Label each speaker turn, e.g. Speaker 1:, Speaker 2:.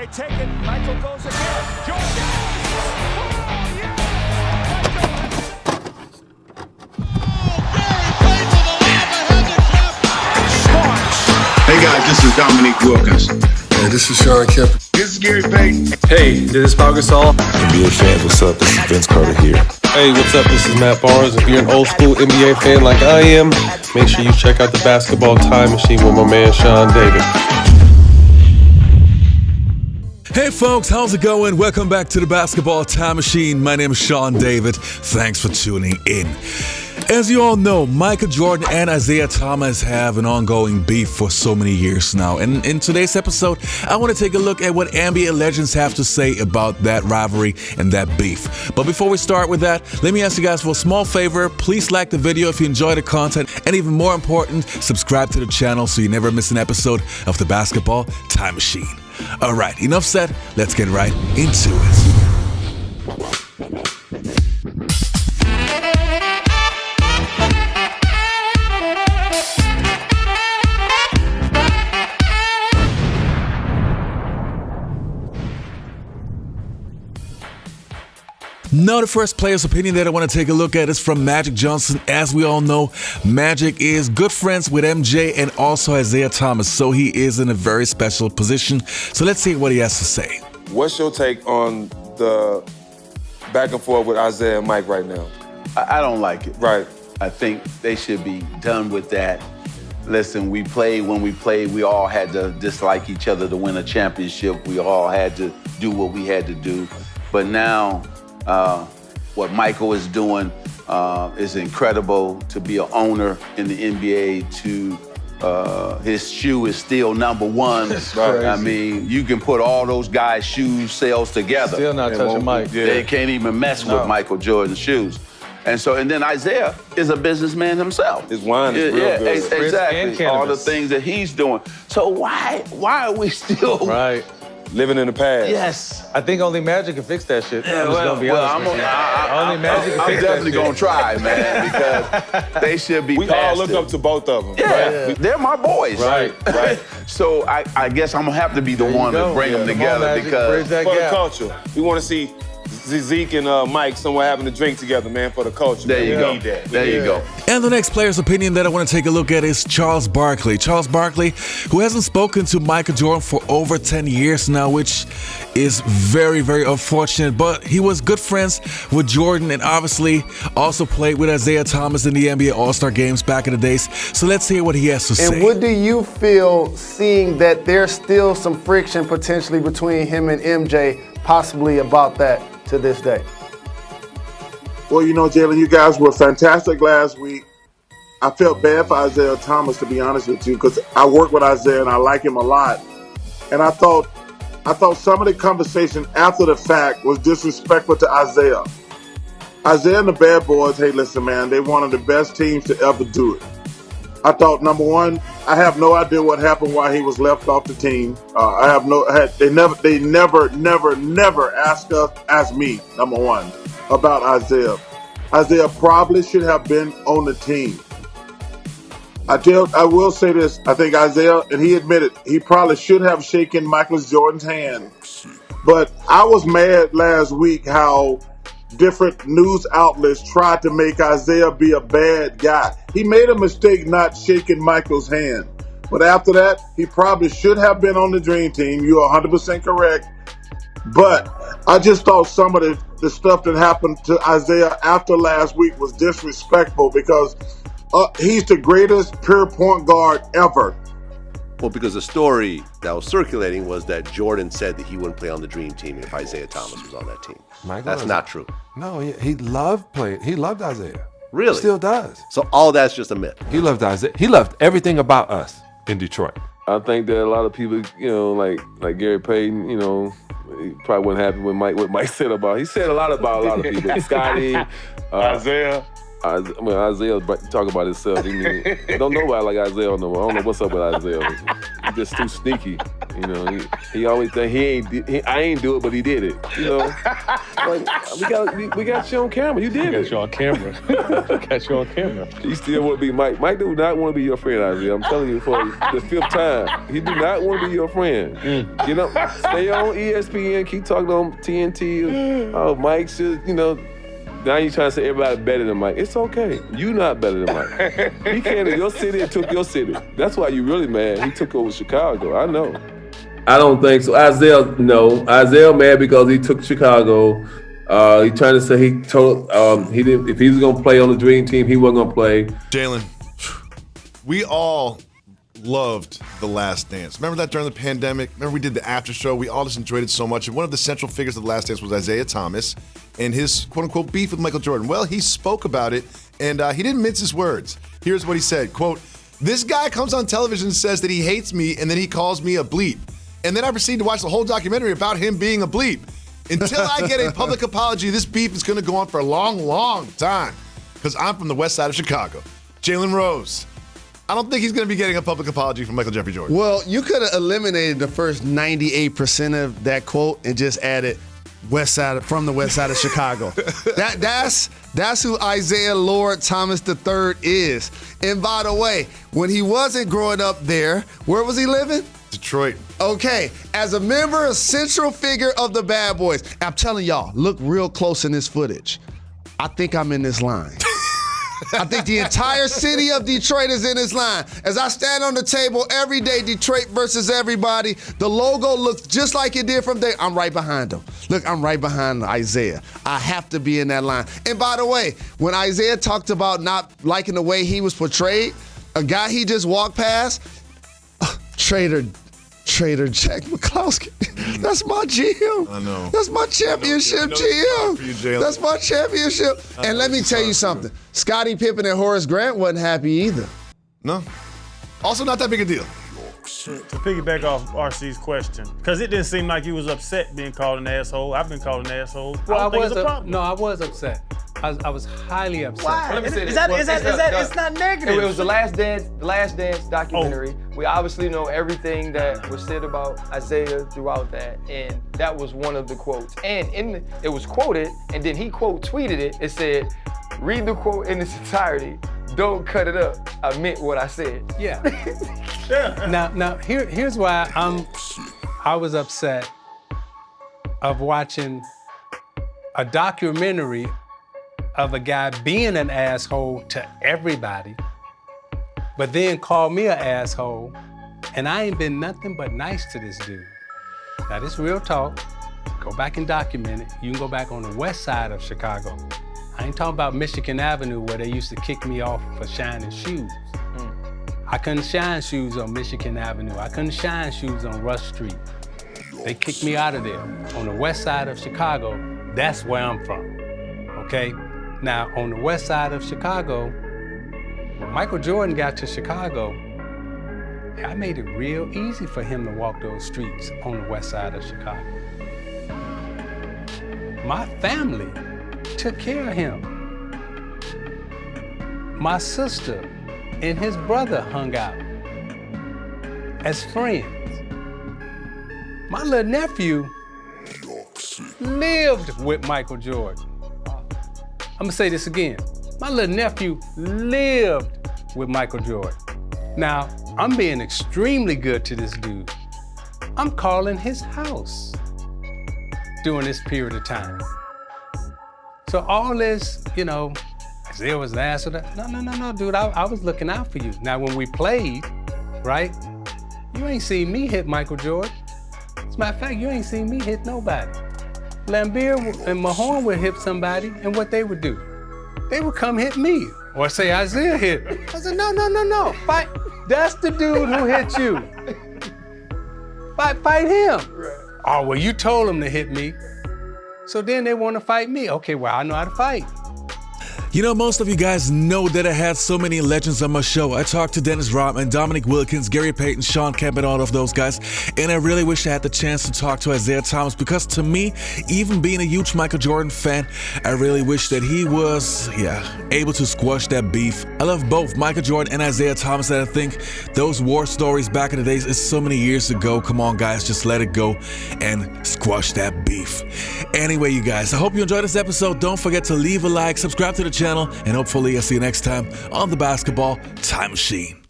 Speaker 1: They take it. Michael goes again. Jordan! Oh, yeah!
Speaker 2: Hey guys, this is Dominique Wilkins.
Speaker 3: Hey, this is Sean Kemp.
Speaker 2: This is Gary Payton.
Speaker 4: Hey, this is Pau Gasol.
Speaker 3: NBA fans, what's up? This is Vince Carter here.
Speaker 4: Hey, what's up? This is Matt Barnes. If you're an old school NBA fan like I am, make sure you check out the Basketball Time Machine with my man Sean David.
Speaker 5: Hey folks, how's it going? Welcome back to the Basketball Time Machine. My name is Sean David. Thanks for tuning in. As you all know, Michael Jordan and Isiah Thomas have an ongoing beef for so many years now. And in today's episode, I want to take a look at what NBA legends have to say about that rivalry and that beef. But before we start with that, let me ask you guys for a small favor. Please like the video if you enjoy the content. And even more important, subscribe to the channel so you never miss an episode of the Basketball Time Machine. All right, enough said. Let's get right into it. Now, the first player's opinion that I want to take a look at is from Magic Johnson. As we all know, Magic is good friends with MJ and also Isiah Thomas, so he is in a very special position. So let's see what he has to say.
Speaker 6: What's your take on the back and forth with Isiah and Mike right now?
Speaker 7: I don't like it.
Speaker 6: Right.
Speaker 7: I think they should be done with that. Listen, when we played, we all had to dislike each other to win a championship. We all had to do what we had to do. But now, what Michael is doing is incredible. To be an owner in the NBA, his shoe is still number one.
Speaker 4: Right.
Speaker 7: I mean, you can put all those guys' shoe sales together.
Speaker 4: Still not touching Mike.
Speaker 7: They can't even mess with Michael Jordan's shoes. And then Isiah is a businessman himself.
Speaker 6: His wine is real good.
Speaker 7: Exactly. All the things that he's doing. So why are we still
Speaker 6: living in the past?
Speaker 7: Yes.
Speaker 4: I think only Magic can fix that shit.
Speaker 7: Yeah,
Speaker 4: Only Magic can
Speaker 7: I'm
Speaker 4: fix
Speaker 7: definitely
Speaker 4: that shit.
Speaker 7: gonna try, man, because they should be.
Speaker 6: We all look up to both of them.
Speaker 7: Yeah, they're my boys.
Speaker 6: Right.
Speaker 7: So I guess I'm gonna have to be the one to bring them together
Speaker 4: Magic,
Speaker 7: because
Speaker 4: that
Speaker 6: For the
Speaker 4: gap.
Speaker 6: culture. We want to see Zeke and Mike somewhere having a drink together, man, for the culture.
Speaker 7: there you
Speaker 6: We
Speaker 7: go.
Speaker 6: need that.
Speaker 7: There you go.
Speaker 5: And the next player's opinion that I want to take a look at is Charles Barkley. Charles Barkley, who hasn't spoken to Michael Jordan for over 10 years now, which is very, very unfortunate. But he was good friends with Jordan and obviously also played with Isiah Thomas in the NBA All-Star games back in the days. So let's hear what he has to say.
Speaker 8: And what do you feel seeing that there's still some friction potentially between him and MJ, possibly about that to this day?
Speaker 9: Well, Jalen, you guys were fantastic last week. I felt bad for Isiah Thomas, to be honest with you, because I work with Isiah and I like him a lot. And I thought some of the conversation after the fact was disrespectful to Isiah. Isiah and the Bad Boys, hey, listen, man, they're one of the best teams to ever do it. I thought, number one, I have no idea what happened why he was left off the team. They never asked me, number one, about Isiah. Isiah probably should have been on the team. I will say this, I think Isiah, and he admitted, he probably should have shaken Michael Jordan's hand. But I was mad last week how different news outlets tried to make Isiah be a bad guy. He made a mistake not shaking Michael's hand. But after that, he probably should have been on the Dream Team. You're 100% correct. But I just thought some of the stuff that happened to Isiah after last week was disrespectful because he's the greatest pure point guard ever.
Speaker 10: Well, because the story that was circulating was that Jordan said that he wouldn't play on the Dream Team if Isiah Thomas was on that team. That's not true.
Speaker 3: No, he loved playing. He loved Isiah.
Speaker 10: Really?
Speaker 3: He still does.
Speaker 10: So all that's just a myth.
Speaker 3: He loved Isiah. He loved everything about us in Detroit.
Speaker 6: I think that a lot of people, like Gary Payton, he probably wasn't happy with what Mike said about. He said a lot about a lot of people. Scotty, Isiah. Isiah talk about himself. Don't nobody like Isiah no more. I don't know what's up with Isiah. He's just too sneaky. You know, he always think I ain't do it, but he did it. You know, like, we got you on camera. You did it.
Speaker 11: Got you on camera. Got you on camera.
Speaker 6: He still want to be Mike. Mike do not want to be your friend, Isiah. I'm telling you for the 5th time. He do not want to be your friend. You know, stay on ESPN, keep talking on TNT. Oh, Mike should, you know. Now you trying to say everybody better than Mike. It's okay. You not better than Mike. He came to your city and took your city. That's why you really mad. He took over Chicago. I know.
Speaker 12: I don't think so. Isiah mad because he took Chicago. He trying to say he told he didn't. If he was gonna play on the Dream Team, he wasn't gonna play.
Speaker 13: Jalen, we all loved The Last Dance. Remember that during the pandemic? Remember we did the after show? We all just enjoyed it so much. And one of the central figures of The Last Dance was Isiah Thomas and his quote-unquote beef with Michael Jordan. Well, he spoke about it, and he didn't mince his words. Here's what he said, quote, "This guy comes on television and says that he hates me, and then he calls me a bleep. And then I proceed to watch the whole documentary about him being a bleep. Until I get a public apology, this beef is going to go on for a long, long time, because I'm from the west side of Chicago." Jalen Rose. I don't think he's going to be getting a public apology from Michael Jeffrey Jordan.
Speaker 8: Well, you could have eliminated the first 98% of that quote and just added from the west side of Chicago. That's who Isiah Lord Thomas III is. And by the way, when he wasn't growing up there, where was he living?
Speaker 13: Detroit.
Speaker 8: Okay, as a member, a central figure of the Bad Boys. I'm telling y'all, look real close in this footage. I think I'm in this line. I think the entire city of Detroit is in this line. As I stand on the table every day, Detroit versus everybody, the logo looks just like it did from there. I'm right behind them. Look, I'm right behind Isiah. I have to be in that line. And by the way, when Isiah talked about not liking the way he was portrayed, a guy he just walked past, Trader Jack McCloskey. That's my GM.
Speaker 13: I know.
Speaker 8: That's my championship GM.
Speaker 13: You,
Speaker 8: that's my championship. And let me tell you something. Scottie Pippen and Horace Grant wasn't happy either.
Speaker 13: No. Also not that big a deal.
Speaker 14: To piggyback off RC's question, because it didn't seem like he was upset being called an asshole. I've been called an asshole.
Speaker 11: Well,
Speaker 14: I don't think it's a problem.
Speaker 11: No, I was upset. I was highly upset.
Speaker 14: Why? It's not negative.
Speaker 15: It was the Last Dance documentary. We obviously know everything that was said about Isiah throughout that, and that was one of the quotes. And it was quoted, and then he tweeted it. It said, "Read the quote in its entirety. Don't cut it up. I meant what I said."
Speaker 11: Yeah. Now here's why I was upset of watching a documentary of a guy being an asshole to everybody, but then call me an asshole, and I ain't been nothing but nice to this dude. Now this real talk. Go back and document it. You can go back on the west side of Chicago. I ain't talking about Michigan Avenue where they used to kick me off for shining shoes. I couldn't shine shoes on Michigan Avenue. I couldn't shine shoes on Rush Street. They kicked me out of there. On the west side of Chicago, that's where I'm from, okay? Now, on the west side of Chicago, when Michael Jordan got to Chicago, I made it real easy for him to walk those streets on the west side of Chicago. My family took care of him. My sister and his brother hung out as friends. My little nephew lived with Michael Jordan. I'm gonna say this again. My little nephew lived with Michael Jordan. Now, I'm being extremely good to this dude. I'm calling his house during this period of time. So all this, Isiah was an asshole. No, dude, I was looking out for you. Now, when we played, right, you ain't seen me hit Michael Jordan. As a matter of fact, you ain't seen me hit nobody. Lambeer and Mahorn would hit somebody, and what they would do? They would come hit me, or say Isiah hit. I said, no, fight. That's the dude who hit you. Fight him. Oh, well, you told him to hit me. So then they want to fight me. Okay, well, I know how to fight.
Speaker 5: You know, most of you guys know that I had so many legends on my show. I talked to Dennis Rodman, Dominic Wilkins, Gary Payton, Sean Kemp, and all of those guys. And I really wish I had the chance to talk to Isiah Thomas, because to me, even being a huge Michael Jordan fan, I really wish that he was, able to squash that beef. I love both Michael Jordan and Isiah Thomas, and I think those war stories back in the days is so many years ago. Come on, guys, just let it go and squash that beef. Anyway, you guys, I hope you enjoyed this episode. Don't forget to leave a like, subscribe to the channel, and hopefully I'll see you next time on the Basketball Time Machine.